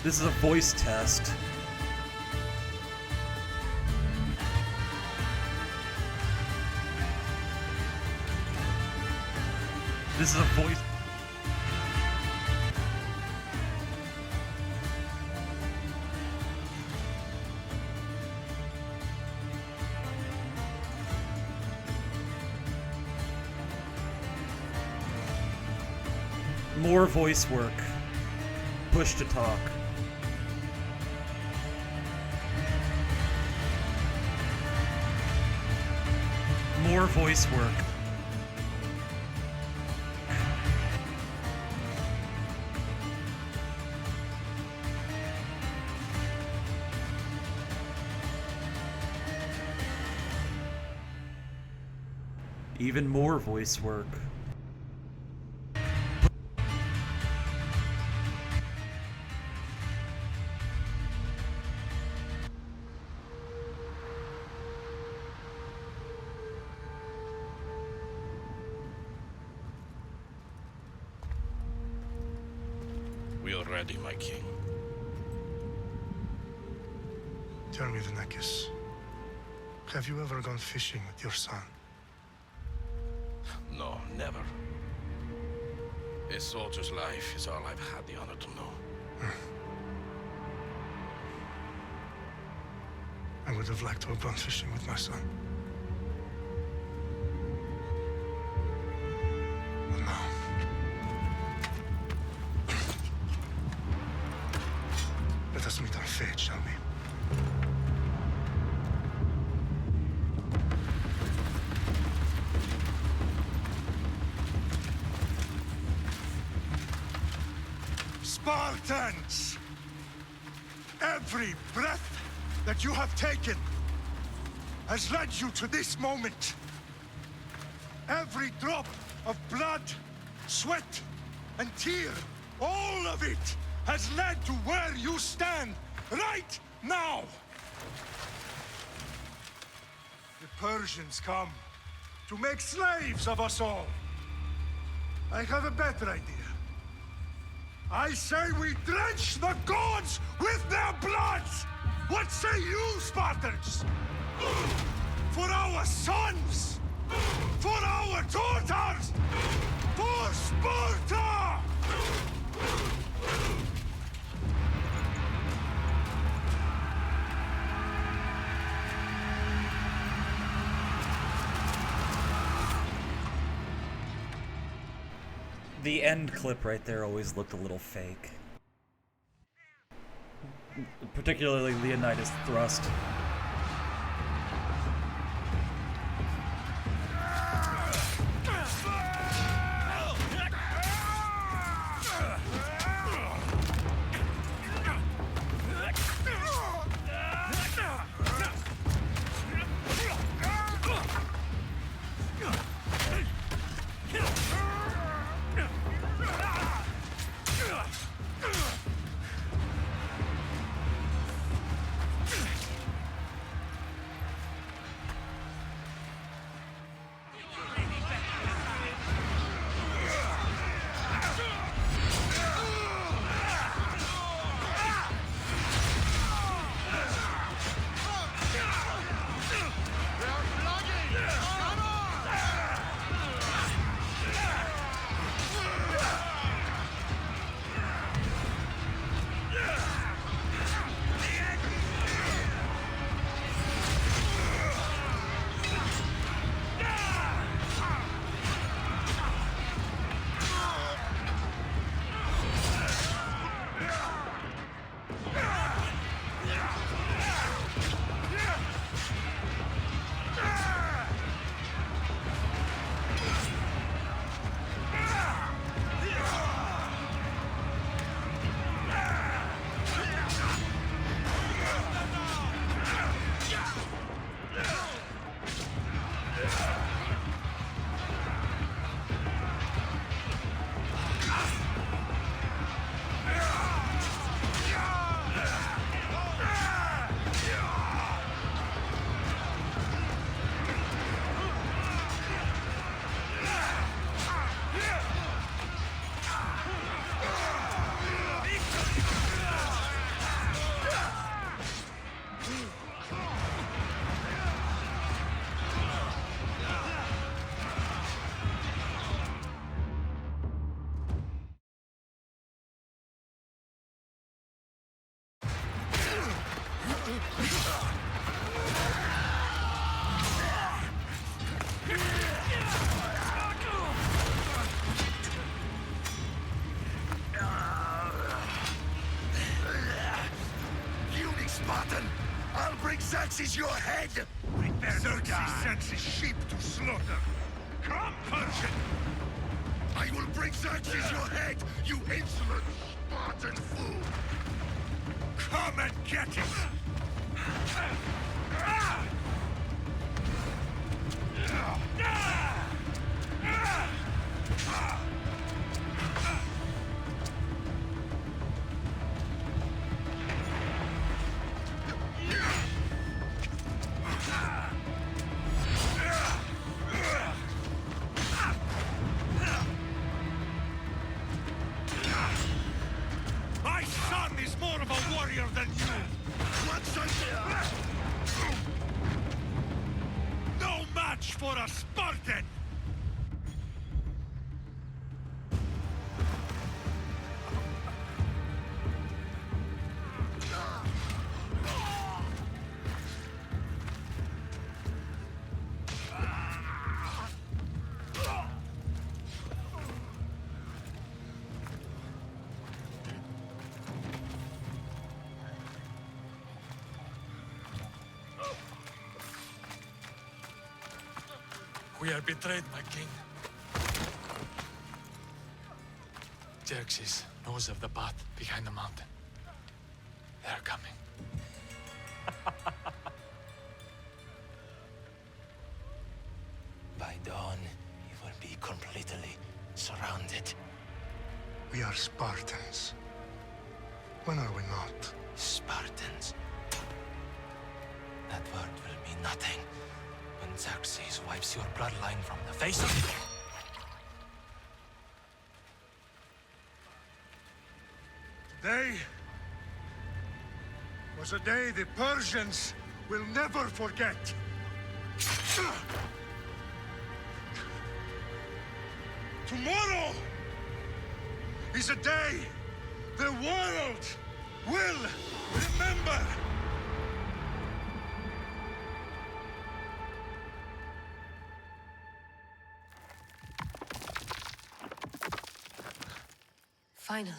This is a voice test. This is a voice. More voice work. Push to talk. More voice work. Even more voice work. We are ready, my king. Tell me, the Nekis. Have you ever gone fishing with your son? No, never. A soldier's life is all I've had the honor to know. I would have liked to have gone fishing with my son. But no. Let us meet our fate, shall we? Spartans! Every breath that you have taken has led you to this moment. Every drop of blood, sweat, and tear, all of it has led to where you stand right now. The Persians come to make slaves of us all. I have a better idea. I say we drench the gods with their bloods! What say you, Spartans? For our sons! For our daughters! For Sparta! The end clip right there always looked a little fake. Particularly Leonidas' thrust. Xerxes your head! Xerxes sends his sheep to slaughter. Come, Persian! I will bring Xerxes your head, you insolent Spartan fool! Come and get it! My son is more of a warrior than you! What's no match for a Spartan! We are betrayed, my king. Xerxes knows of the path behind the mountain. They are coming. By dawn, you will be completely surrounded. We are Spartans. When are we not? Spartans. That word will mean nothing when Xerxes wipes your bloodline from the face of the earth. Today was a day the Persians will never forget. Tomorrow is a day the world will remember. Finally.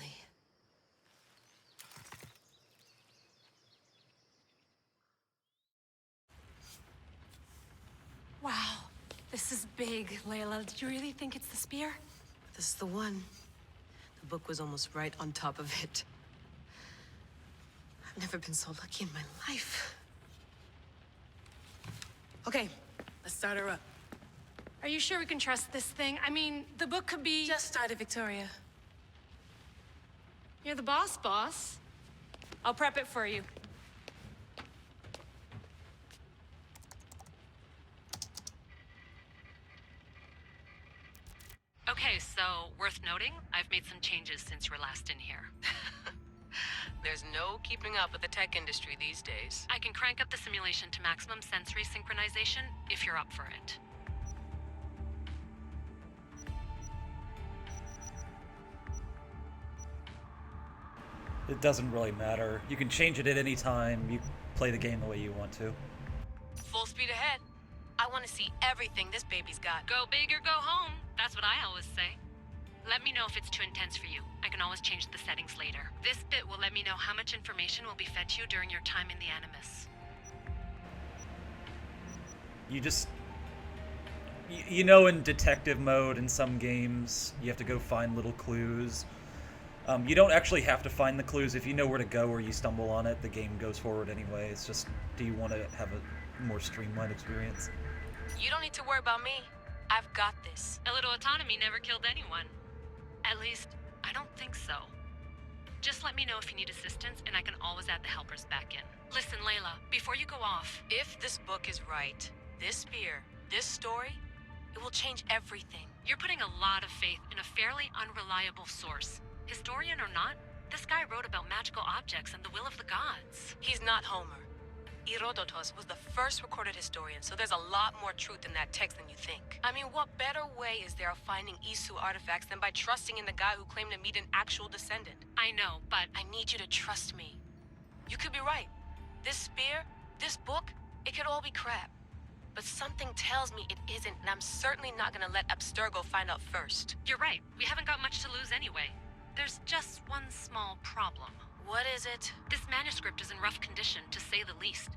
Wow, this is big, Layla. Did you really think it's the spear? This is the one. The book was almost right on top of it. I've never been so lucky in my life. Okay, let's start her up. Are you sure we can trust this thing? I mean, the book could be... Just started, Victoria. You're the boss. I'll prep it for you. Okay, so worth noting, I've made some changes since you were last in here. There's no keeping up with the tech industry these days. I can crank up the simulation to maximum sensory synchronization if you're up for it. It doesn't really matter. You can change it at any time. You play the game the way you want to. Full speed ahead. I want to see everything this baby's got. Go big or go home. That's what I always say. Let me know if it's too intense for you. I can always change the settings later. This bit will let me know how much information will be fed to you during your time in the Animus. You just... You know, in detective mode in some games, you have to go find little clues. You don't actually have to find the clues. If you know where to go or you stumble on it, the game goes forward anyway. It's just, do you want to have a more streamlined experience? You don't need to worry about me. I've got this. A little autonomy never killed anyone. At least, I don't think so. Just let me know if you need assistance, and I can always add the helpers back in. Listen, Layla, before you go off... If this book is right, this spear, this story, it will change everything. You're putting a lot of faith in a fairly unreliable source. Historian or not, this guy wrote about magical objects and the will of the gods. He's not Homer. Herodotus was the first recorded historian, so there's a lot more truth in that text than you think. I mean, what better way is there of finding Isu artifacts than by trusting in the guy who claimed to meet an actual descendant? I know, but... I need you to trust me. You could be right. This spear, this book, it could all be crap. But something tells me it isn't, and I'm certainly not gonna let Abstergo find out first. You're right. We haven't got much to lose anyway. There's just one small problem. What is it? This manuscript is in rough condition, to say the least.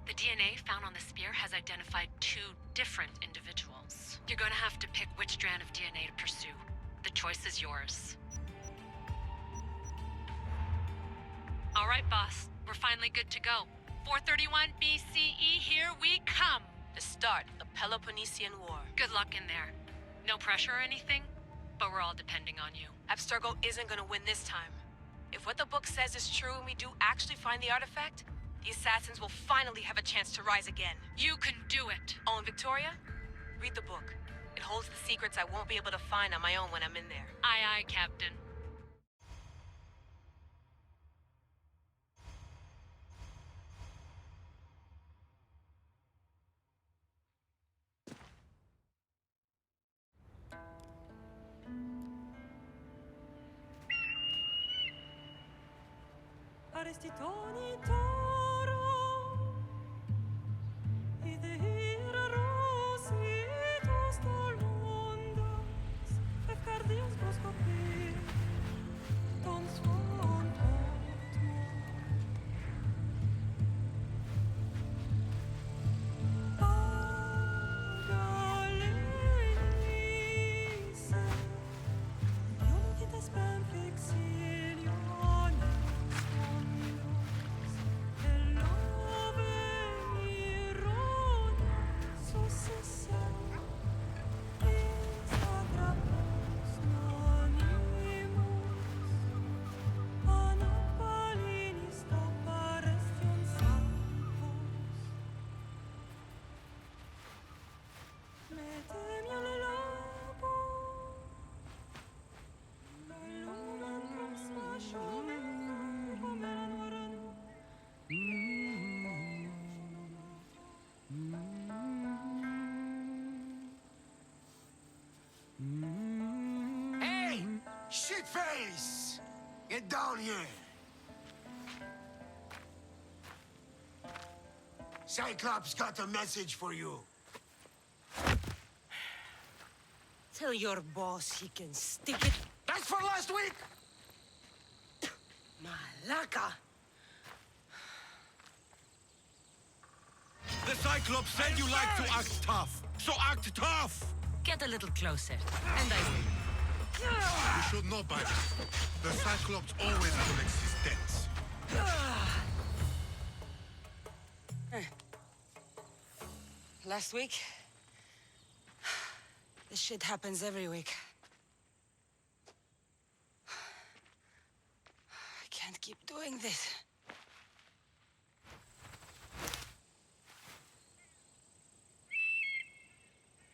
The DNA found on the spear has identified 2 different individuals. You're gonna have to pick which strand of DNA to pursue. The choice is yours. All right, boss. We're finally good to go. 431 BCE, here we come! The start of the Peloponnesian War. Good luck in there. No pressure or anything, but we're all depending on you. Abstergo isn't gonna win this time. If what the book says is true and we do actually find the artifact, the assassins will finally have a chance to rise again. You can do it! Oh, and Victoria? Read the book. It holds the secrets I won't be able to find on my own when I'm in there. Aye, aye, Captain. Arestitoni toro, idehira rositos tolondas, efcardias boskopir, ton svon potmo. Agalenice, ionitas ben fixiliones. Hey! Shitface! Get down here! Cyclops got a message for you. Tell your boss he can stick it. That's for last week! Malaka! The Cyclops said you like to act tough, so act tough! Get a little closer, and I will. You should know by now. The Cyclops always have an existence. Last week? This shit happens every week. I can't keep doing this.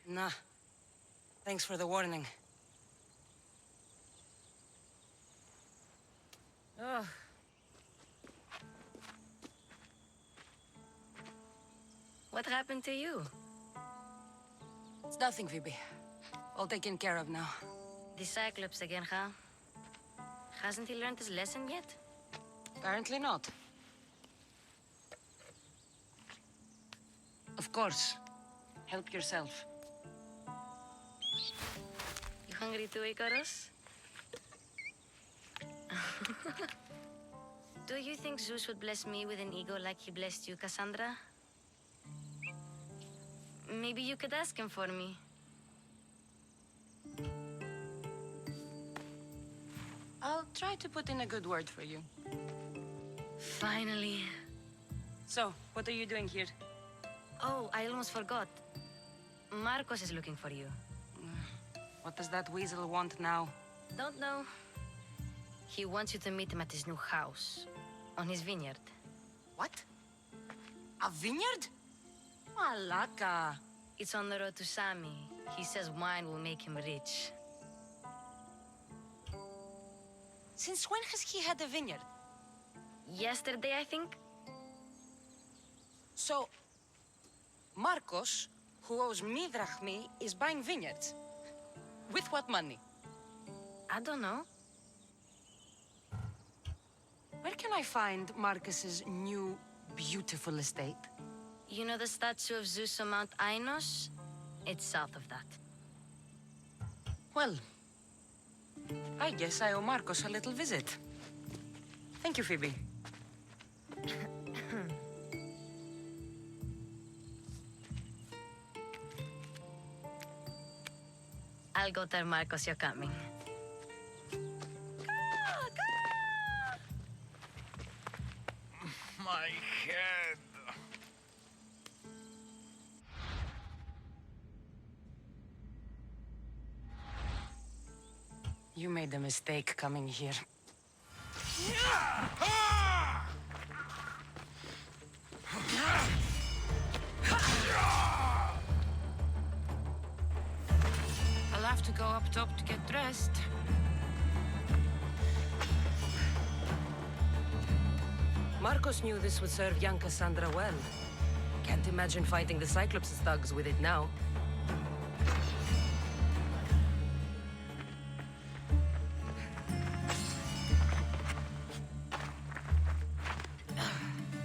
Nah. Thanks for the warning. Ugh. What happened to you? It's nothing, Phoebe. All taken care of now. The Cyclops again, huh? Hasn't he learned his lesson yet? Apparently not. Of course. Help yourself. You hungry too, Icarus? Do you think Zeus would bless me with an ego like he blessed you, Cassandra? Maybe you could ask him for me. I'll try to put in a good word for you. Finally. So, what are you doing here? Oh, I almost forgot. Marcos is looking for you. What does that weasel want now? Don't know. He wants you to meet him at his new house. On his vineyard. What? A vineyard? Malaka. It's on the road to Sami. He says wine will make him rich. Since when has he had a vineyard? Yesterday, I think? So, Marcos, who owes me drachmi, is buying vineyards. With what money? I don't know. Where can I find Marcus's new, beautiful estate? You know the statue of Zeus on Mount Ainos? It's south of that. Well, I guess I owe Marcos a little visit. Thank you, Phoebe. I'll go tell Marcos you're coming. My head. You made a mistake coming here. I'll have to go up top to get dressed. Marcos knew this would serve young Cassandra well. Can't imagine fighting the Cyclops' thugs with it now.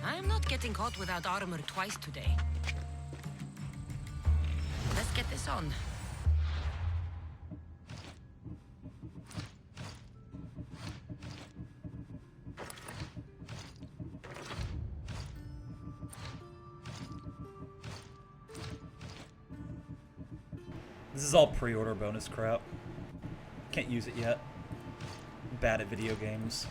I'm not getting caught without armor twice today. Let's get this on. This is all pre-order bonus crap. Can't use it yet. Bad at video games.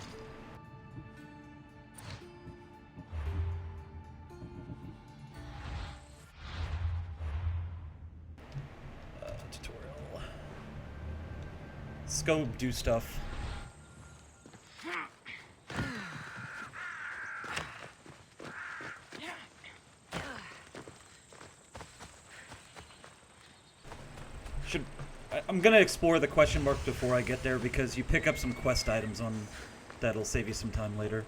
Tutorial. Let's go do stuff. I'm gonna explore the question mark before I get there because you pick up some quest items on that'll save you some time later.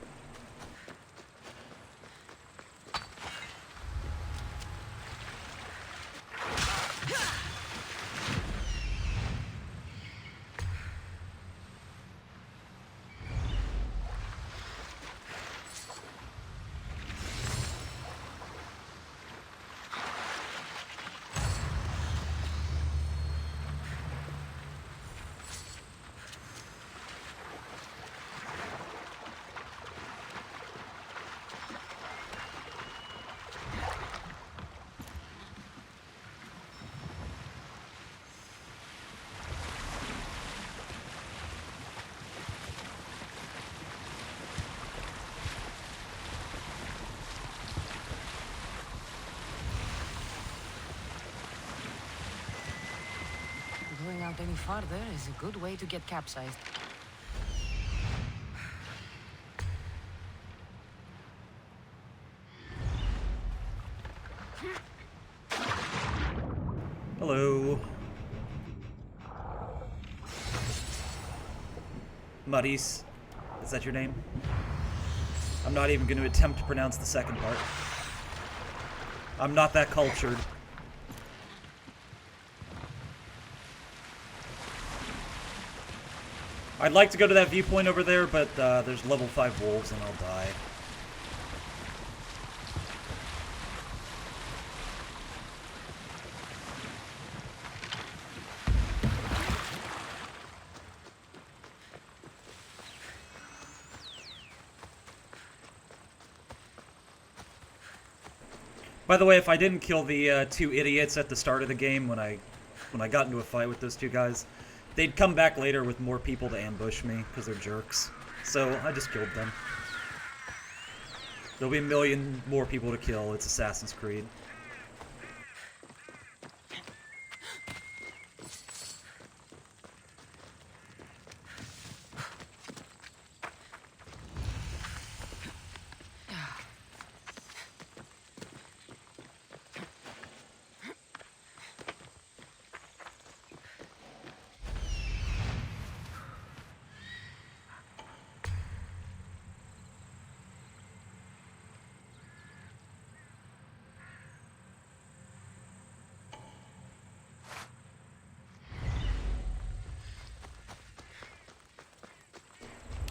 Going out any farther is a good way to get capsized. Hello. Maris. Is that your name? I'm not even going to attempt to pronounce the second part. I'm not that cultured. I'd like to go to that viewpoint over there, but there's level 5 wolves and I'll die. By the way, if I didn't kill the two idiots at the start of the game when I got into a fight with those two guys, they'd come back later with more people to ambush me because they're jerks. So I just killed them. There'll be a million more people to kill. It's Assassin's Creed.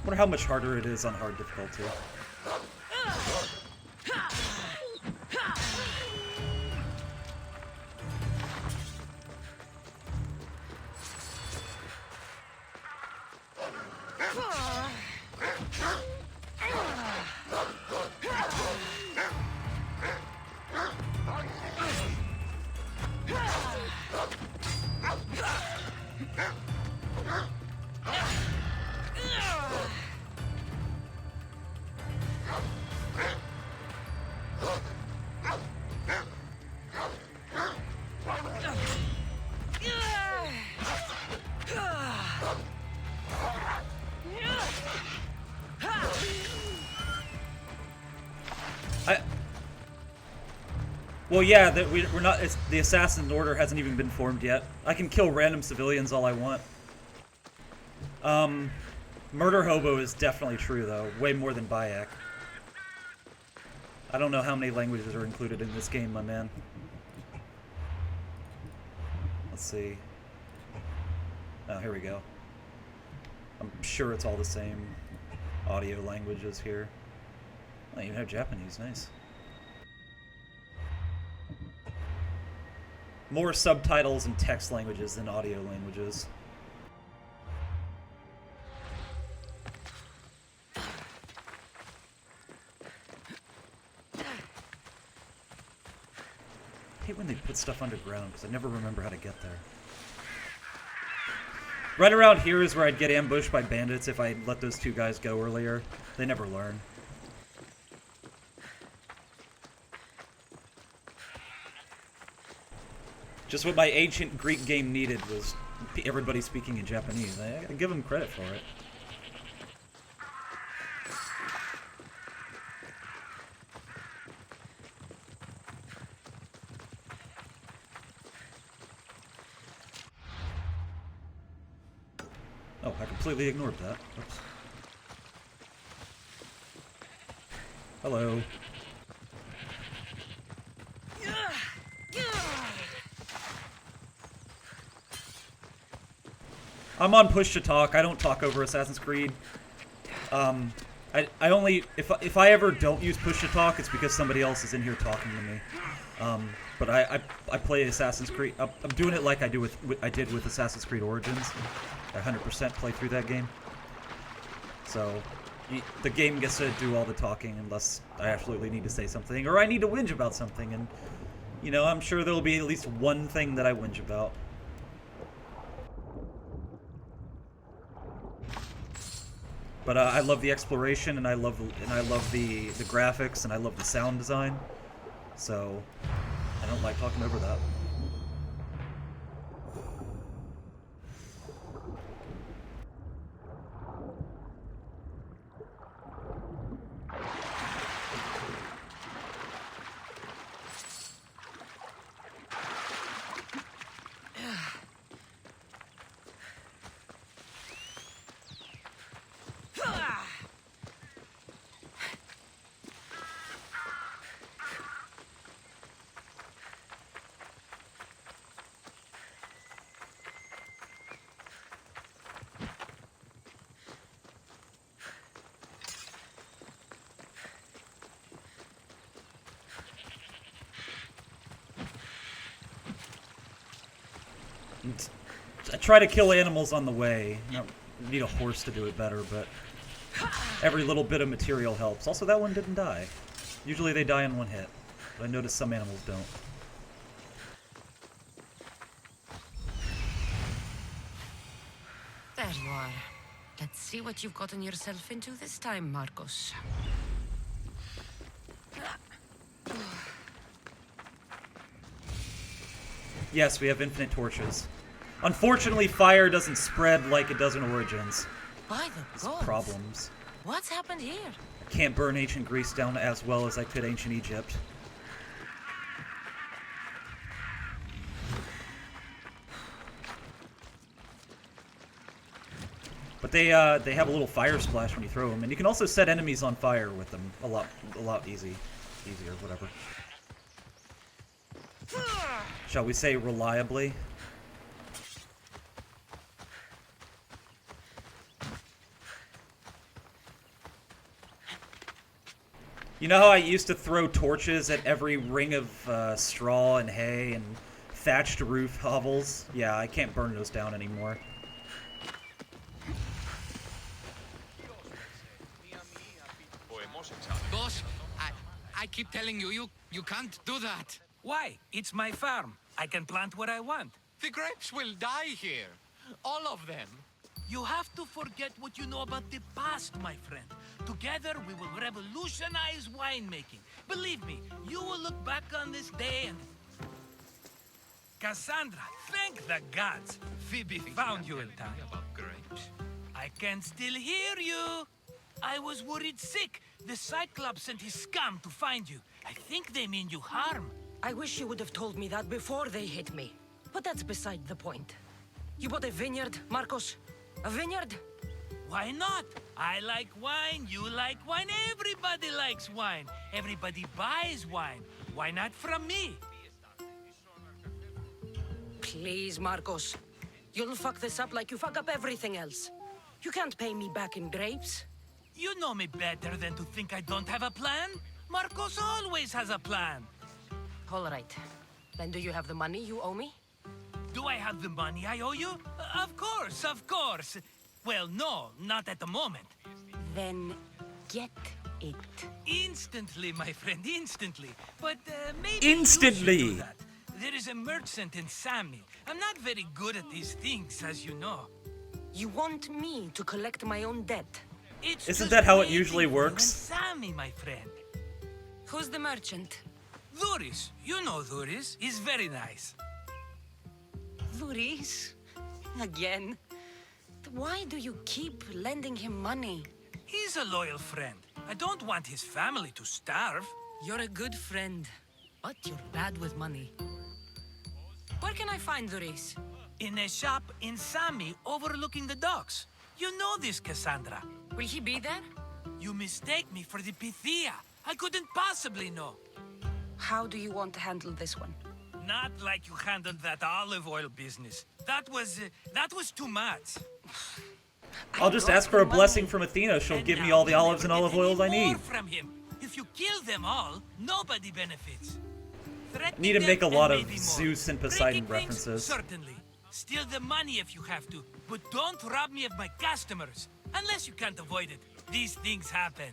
I wonder how much harder it is on hard difficulty. Well, yeah, we're not. The assassin order hasn't even been formed yet. I can kill random civilians all I want. Murder hobo is definitely true though, way more than Bayek. I don't know how many languages are included in this game, my man. Let's see. Oh, here we go. I'm sure it's all the same audio languages here. I even have Japanese, nice. More subtitles and text languages than audio languages. I hate when they put stuff underground because I never remember how to get there. Right around here is where I'd get ambushed by bandits if I let those two guys go earlier. They never learn. Just what my ancient Greek game needed was everybody speaking in Japanese. I gotta give them credit for it. Oh, I completely ignored that. Oops. Hello. I'm on push to talk. I don't talk over Assassin's Creed. I only if I ever don't use push to talk, it's because somebody else is in here talking to me. But I play Assassin's Creed. I'm doing it like I did with Assassin's Creed Origins. I 100% play through that game. So the game gets to do all the talking unless I absolutely need to say something or I need to whinge about something. And you know, I'm sure there'll be at least one thing that I whinge about. But I love the exploration, and I love the graphics, and I love the sound design. So I don't like talking over that. I try to kill animals on the way. You need a horse to do it better, but every little bit of material helps. Also, that one didn't die. Usually they die in one hit, but I noticed some animals don't. There you are. Let's see what you've gotten yourself into this time, Marcos. Yes, we have infinite torches. Unfortunately, fire doesn't spread like it does in Origins. By the gods. Problems. What's happened here? I can't burn ancient Greece down as well as I could ancient Egypt. But they have a little fire splash when you throw them, and you can also set enemies on fire with them a lot easier, whatever. Shall we say reliably? You know how I used to throw torches at every ring of straw and hay and thatched roof hovels? Yeah, I can't burn those down anymore. Boss, I keep telling you, you can't do that. Why? It's my farm. I can plant what I want. The grapes will die here. All of them. You have to forget what you know about the past, my friend. Together, we will revolutionize winemaking. Believe me, you will look back on this day and... Cassandra, thank the gods. Phoebe found you in time. About grapes. I can still hear you. I was worried sick. The Cyclops sent his scum to find you. I think they mean you harm. I wish you would have told me that before they hit me. But that's beside the point. You bought a vineyard, Marcos? A vineyard? Why not? I like wine, you like wine, everybody likes wine. Everybody buys wine. Why not from me? Please, Marcos. You'll fuck this up like you fuck up everything else. You can't pay me back in grapes. You know me better than to think I don't have a plan. Marcos always has a plan. All right. Then do you have the money you owe me? Do I have the money I owe you? Of course, of course. Well, no, not at the moment. Then get it. Instantly, my friend, instantly. But maybe Instantly. you should do that. There is a merchant in Sami. I'm not very good at these things, as you know. You want me to collect my own debt? It's Isn't just that how it waiting usually for you works? in Sami, my friend. Who's the merchant? Dhuris, you know Dhuris. He's very nice. Dhuris? Again? Why do you keep lending him money? He's a loyal friend. I don't want his family to starve. You're a good friend, but you're bad with money. Where can I find Dhuris? In a shop in Sami overlooking the docks. You know this, Cassandra. Will he be there? You mistake me for the Pythia. I couldn't possibly know. How do you want to handle this one? Not like you handled that olive oil business. That was too much. I'll just ask for a blessing from Athena. She'll give me all the olives and olive oils I need. From him. If you kill them all, nobody benefits. Need to make a lot of Maybe more. Zeus and Poseidon Breaking things? references. Certainly. Steal the money if you have to, but don't rob me of my customers. Unless you can't avoid it. These things happen.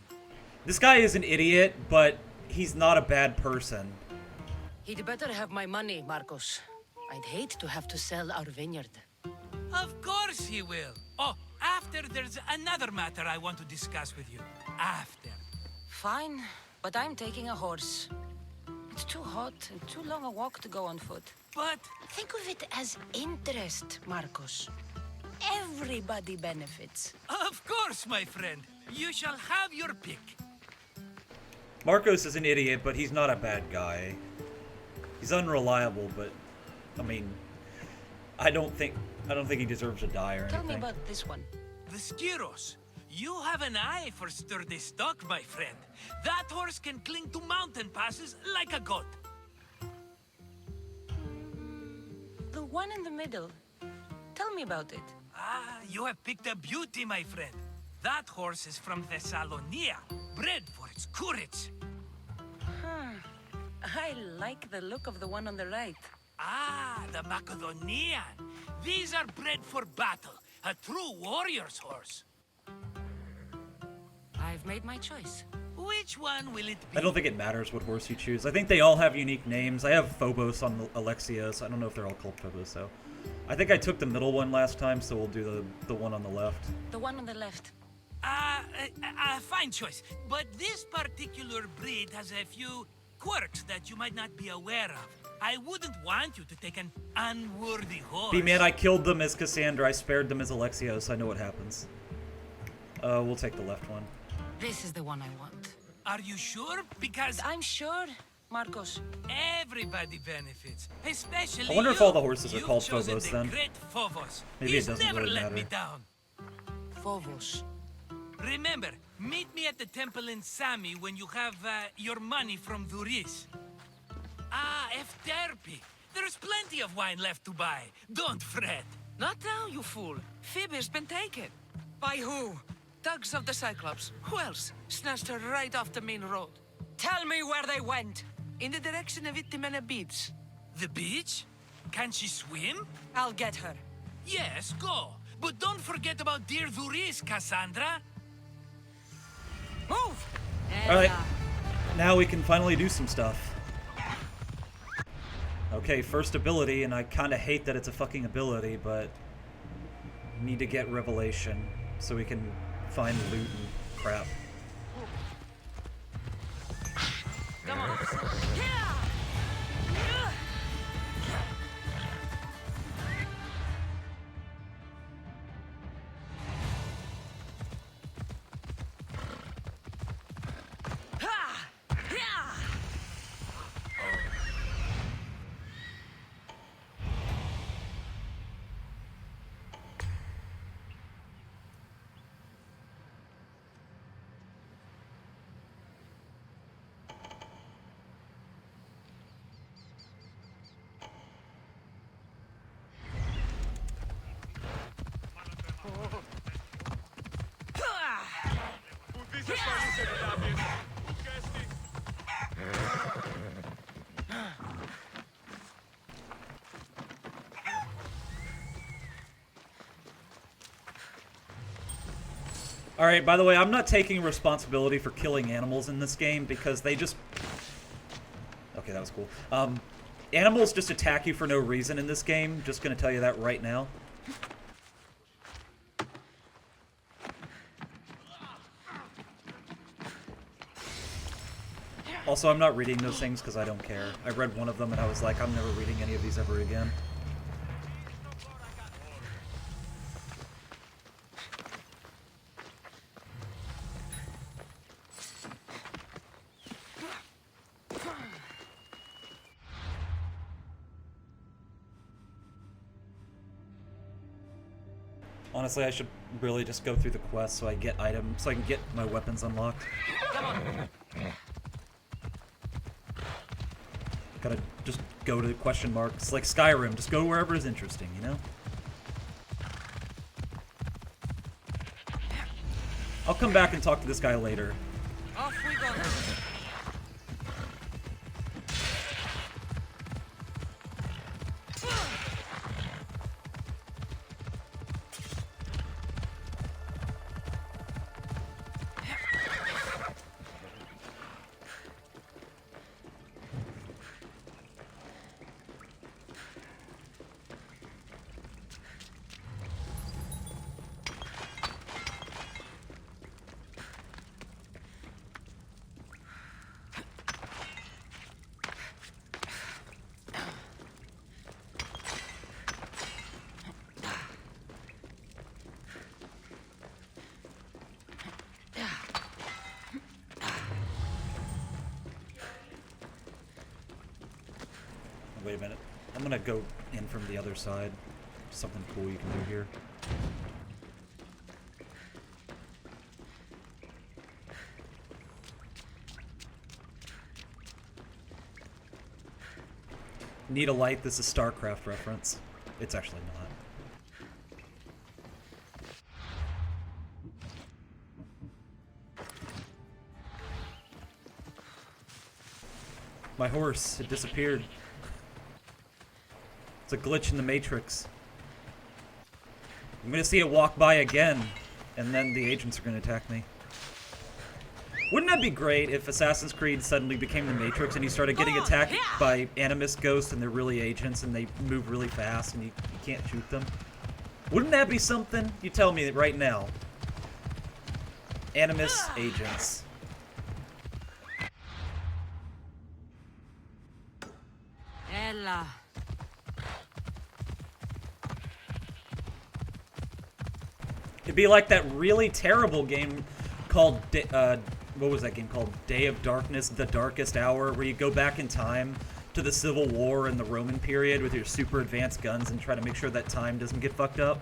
This guy is an idiot, but he's not a bad person. He'd better have my money, Marcos. I'd hate to have to sell our vineyard. Of course he will. Oh, after there's another matter I want to discuss with you. After. Fine, but I'm taking a horse. It's too hot and too long a walk to go on foot. But think of it as interest, Marcos. Everybody benefits. Of course, my friend. You shall have your pick. Marcos is an idiot, but he's not a bad guy. He's unreliable, but I mean, I don't think he deserves to die or Tell me anything. about this one. The Skiros. You have an eye for sturdy stock, my friend. That horse can cling to mountain passes like a goat. The one in the middle. Tell me about it. Ah, you have picked a beauty, my friend. That horse is from Thessalonia, bred for its courage. I like the look of the one on the right. Ah, the Macedonian. These are bred for battle, a true warrior's horse. I've made my choice. Which one will it be? I don't think it matters what horse you choose. I think they all have unique names. I have Phobos on Alexios. I don't know if they're all called Phobos, so. I think I took the middle one last time, so we'll do the one on the left. The one on the left. Fine choice. But this particular breed has a few quirks that you might not be aware of. I wouldn't want you to take an unworthy horse. B-man, I killed them as Cassandra. I spared them as Alexios. I know what happens. We'll take the left one. This is the one I want. Are you sure? Because I'm sure, Marcos. everybody benefits, especially I wonder if you. all the horses are You've called chosen Phobos the then. Great Phobos. Maybe He's it doesn't never really let me matter. down. Phobos. Remember, meet me at the temple in Sami when you have your money from Dhuris. Ah, Efterpi. There's plenty of wine left to buy. Don't fret. Not now, you fool. Phoebe's been taken. By who? Thugs of the Cyclops. Who else? Snatched her right off the main road. Tell me where they went. In the direction of Itimena Beach. The beach? Can she swim? I'll get her. Yes, go. But don't forget about dear Dhuris, Cassandra. Move! Alright, now we can finally do some stuff. Okay, first ability, and I kinda hate that it's a fucking ability, but Need to get Revelation so we can find loot and crap. Come on. Alright, by the way, I'm not taking responsibility for killing animals in this game because they just... Okay, that was cool. Animals just attack you for no reason in this game. Just gonna tell you that right now. Also, I'm not reading those things because I don't care. I read one of them and I was like, I'm never reading any of these ever again. Honestly, I should really just go through the quest so I get items, so I can get my weapons unlocked. Gotta just go to the question marks, like Skyrim, just go wherever is interesting, you know? I'll come back and talk to this guy later. Off we go. Wait a minute. I'm gonna go in from the other side. Something cool you can do here. Need a light? This is StarCraft reference. It's actually not. My horse, it disappeared. It's a glitch in the Matrix. I'm gonna see it walk by again, and then the agents are gonna attack me. Wouldn't that be great if Assassin's Creed suddenly became the Matrix and you started getting attacked by Animus ghosts and they're really agents and they move really fast and you can't shoot them? Wouldn't that be something? You tell me right now. Animus agents. Ella. It'd be like that really terrible game called, what was that game called? Day of Darkness, The Darkest Hour, where you go back in time to the Civil War and the Roman period with your super advanced guns and try to make sure that time doesn't get fucked up.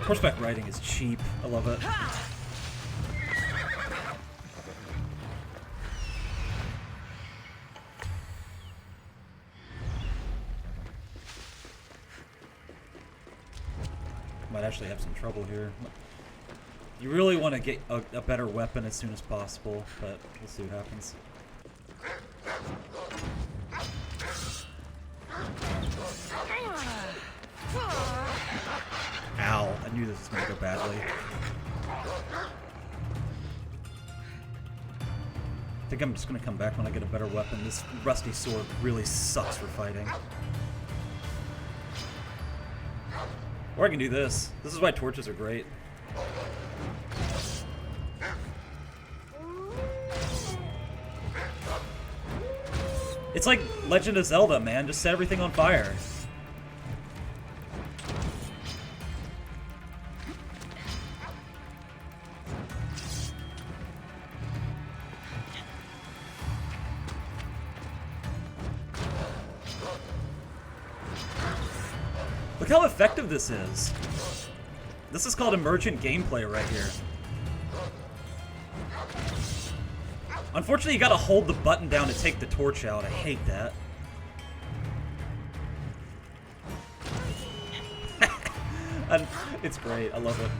Horseback riding is cheap. I love it. Might actually have some trouble here. You really want to get a better weapon as soon as possible, but we'll see what happens. Ow, I knew this was going to go badly. think I'm just gonna come back when I get a better weapon. This rusty sword really sucks for fighting. Or I can do this. This is why torches are great. It's like Legend of Zelda, man. Just set everything on fire. Look how effective this is. This is called emergent gameplay right here. Unfortunately, you gotta hold the button down to take the torch out. I hate that. It's great. I love it.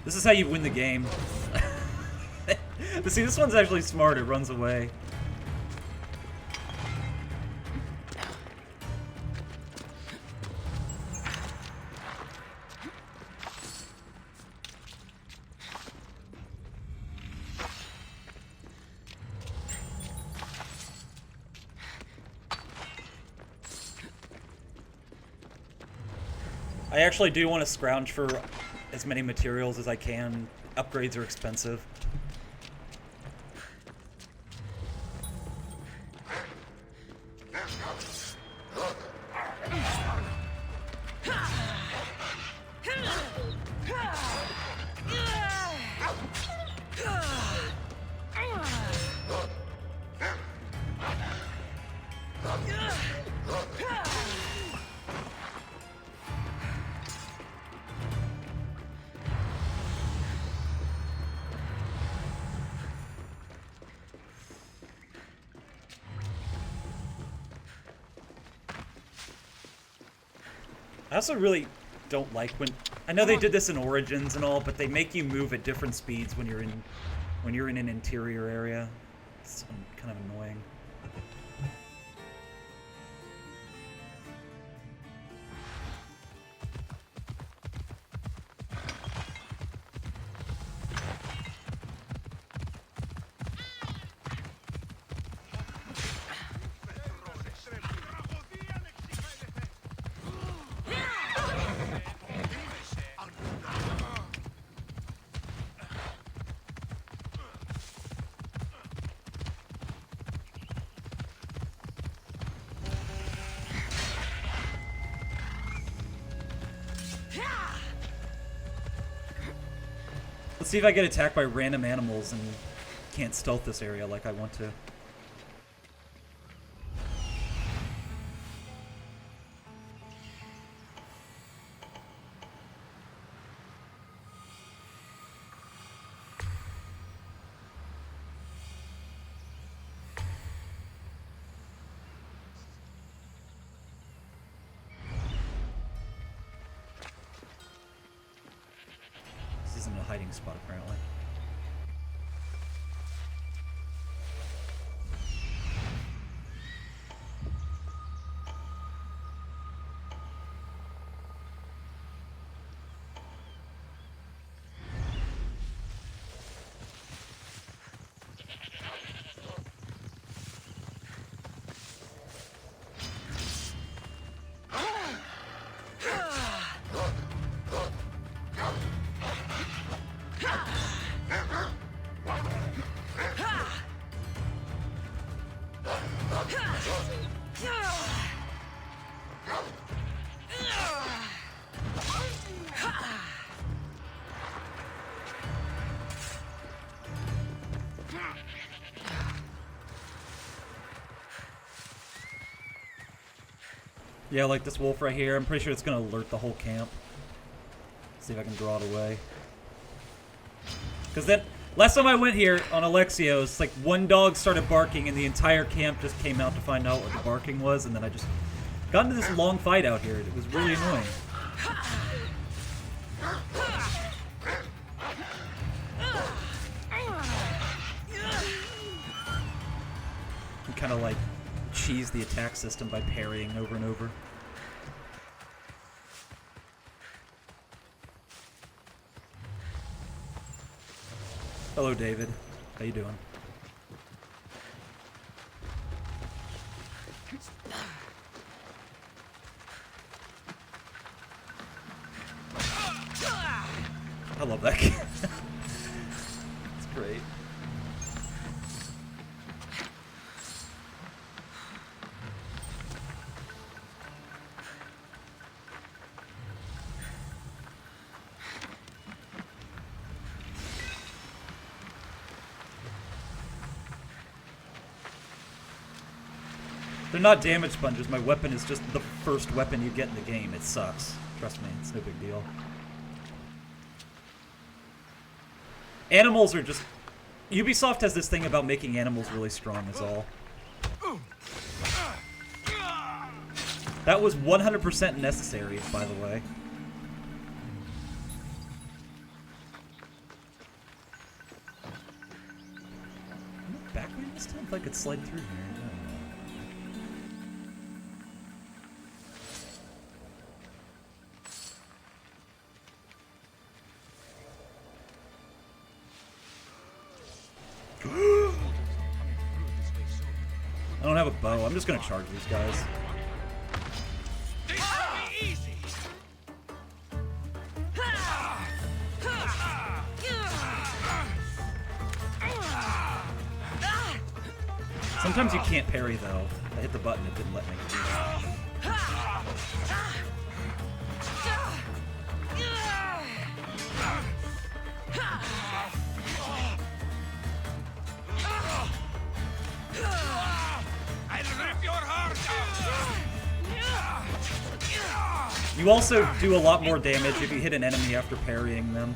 This is how you win the game. But see, this one's actually smart. It runs away. I actually do want to scrounge for as many materials as I can. Upgrades are expensive. I also really don't like when I know they did this in Origins and all, but they make you move at different speeds when you're in an interior area. It's kind of annoying. Let's see if I get attacked by random animals and can't stealth this area like I want to. A hiding spot, apparently. Yeah, like this wolf right here. I'm pretty sure it's gonna alert the whole camp. See if I can draw it away. Because then, last time I went here on Alexios, like one dog started barking and the entire camp just came out to find out what the barking was, and then I just got into this long fight out here. It was really annoying. Kind of like cheese the attack system by parrying over and over. Hello, David. How you doing? I love that game. It's great. They're not damage sponges. My weapon is just the first weapon you get in the game. It sucks. Trust me, it's no big deal. Animals are just... Ubisoft has this thing about making animals really strong is all. That was 100% necessary, by the way. Back way this time? If I could slide through here. I don't have a bow. I'm just gonna charge these guys. This will be easy. Sometimes you can't parry though. I hit the button, it didn't let me. You also do a lot more damage if you hit an enemy after parrying them.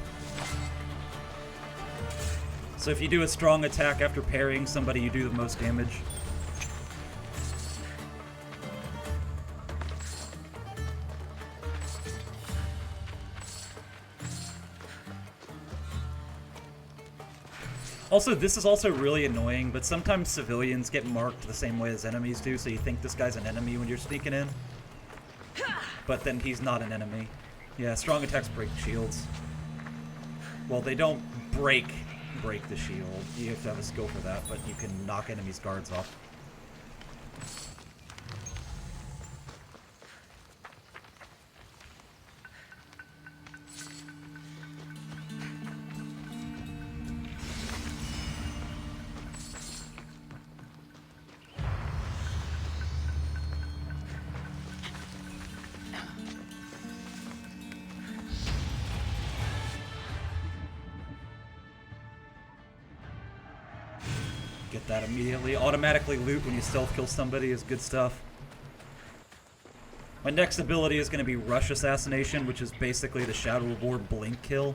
So if you do a strong attack after parrying somebody, you do the most damage. Also, this is also really annoying, but sometimes civilians get marked the same way as enemies do, so you think this guy's an enemy when you're sneaking in. But then he's not an enemy. Yeah, strong attacks break shields. Well, they don't break the shield. You have to have a skill for that, but you can knock enemies' guards off. Get that immediately. Automatically loot when you stealth kill somebody is good stuff. My next ability is going to be Rush Assassination, which is basically the Shadow of War blink kill.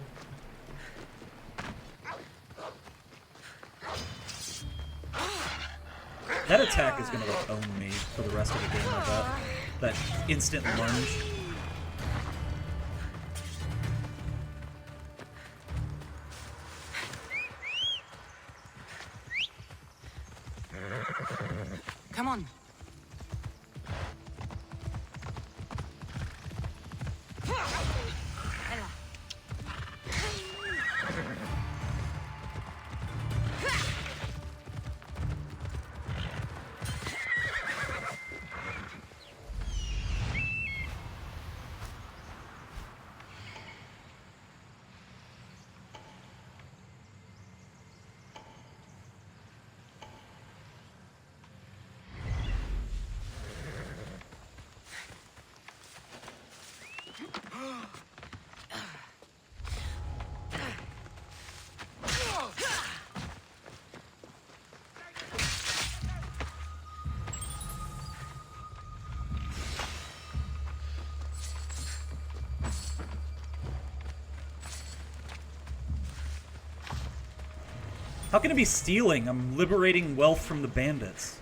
That attack is going to like own me for the rest of the game like that. That instant lunge. Come on. How can it be stealing? I'm liberating wealth from the bandits.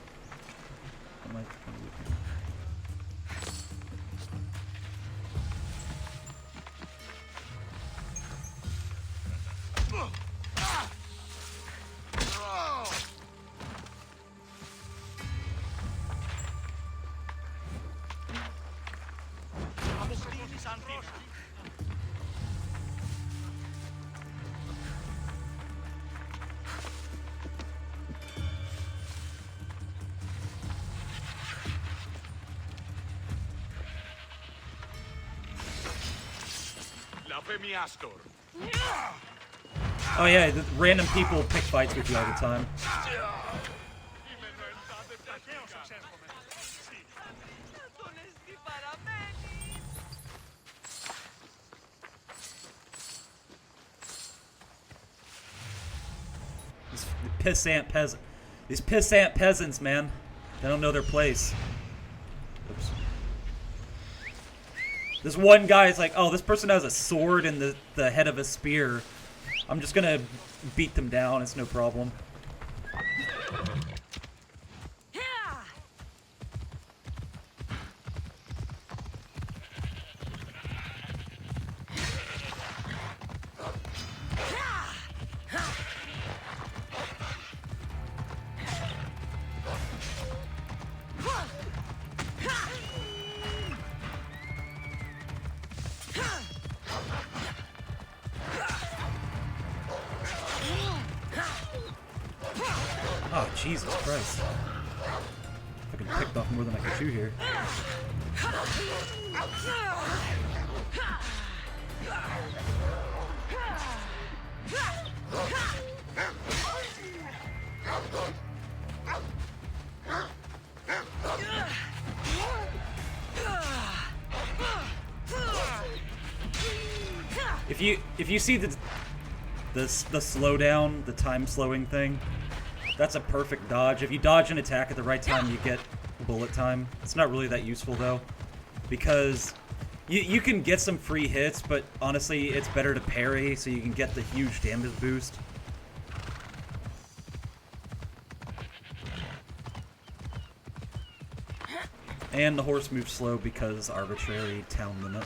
Oh yeah, the random people pick fights with you all the time. These pissant peasants, man. They don't know their place. Oops. This one guy is like, oh, this person has a sword and the head of a spear. I'm just gonna beat them down, it's no problem. Oh, Jesus Christ. Fucking picked off more than I can chew here. If you see the slowdown, the time slowing thing, that's a perfect dodge. If you dodge an attack at the right time, you get bullet time. It's not really that useful though, because you can get some free hits, but honestly, it's better to parry so you can get the huge damage boost. And the horse moves slow because arbitrary town limit.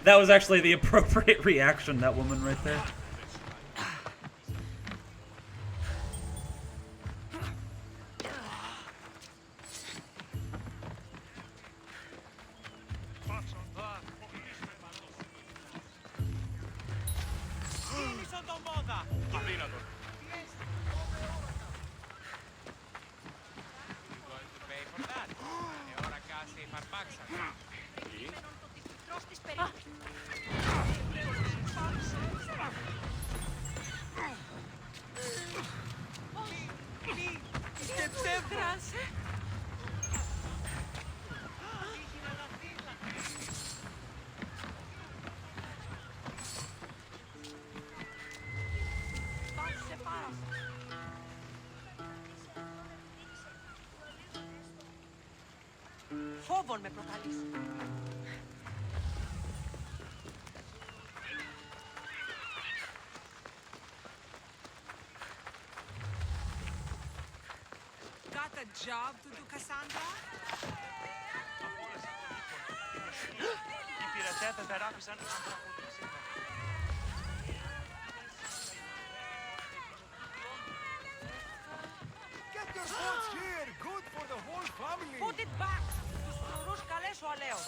That was actually the appropriate reaction, that woman right there. Φόβον με προκαλείς. Got a job to do, Cassandra? Οι πειρατές δεν θεράπησαν τους ανθρώπους. Get your swords here! Good for the whole family! Put it back! Τους φρουρούς καλές ο αλέος.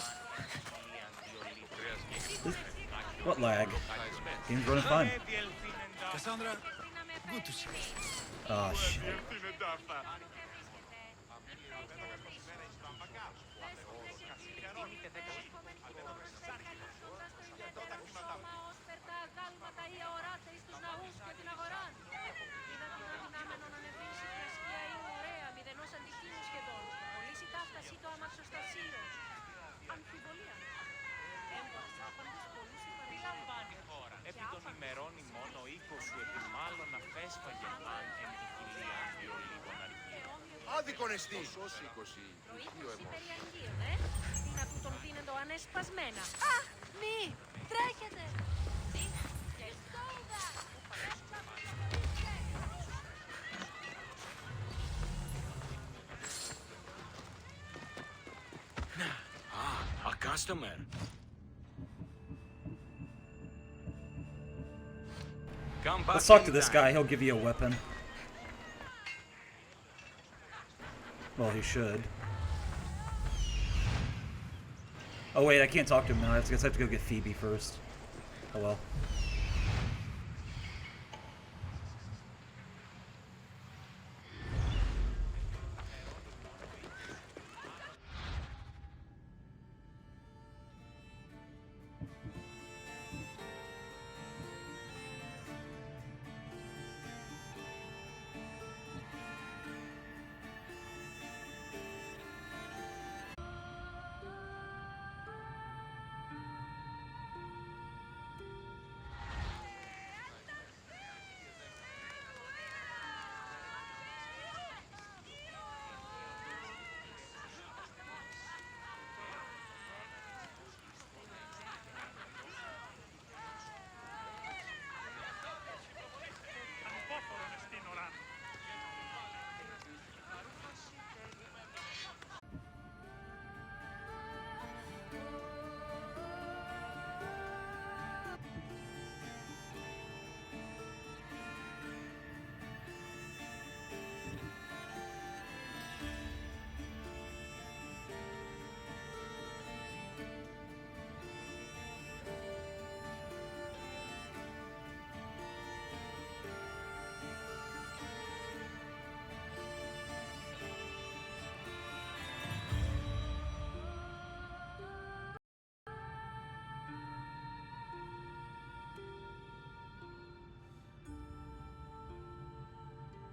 What lag? Game's running fine. Cassandra, good to see you. Oh shit. άδικον εστί. περί αγγείων, Τι να του τον δίνεντο ανέσπασμένα. Α, μη, τρέχετε. Ah, a customer. Come back. Let's talk to this guy. He'll give you a weapon. Well, he should. Oh wait, I can't talk to him now. I guess I have to go get Phoebe first. Oh well.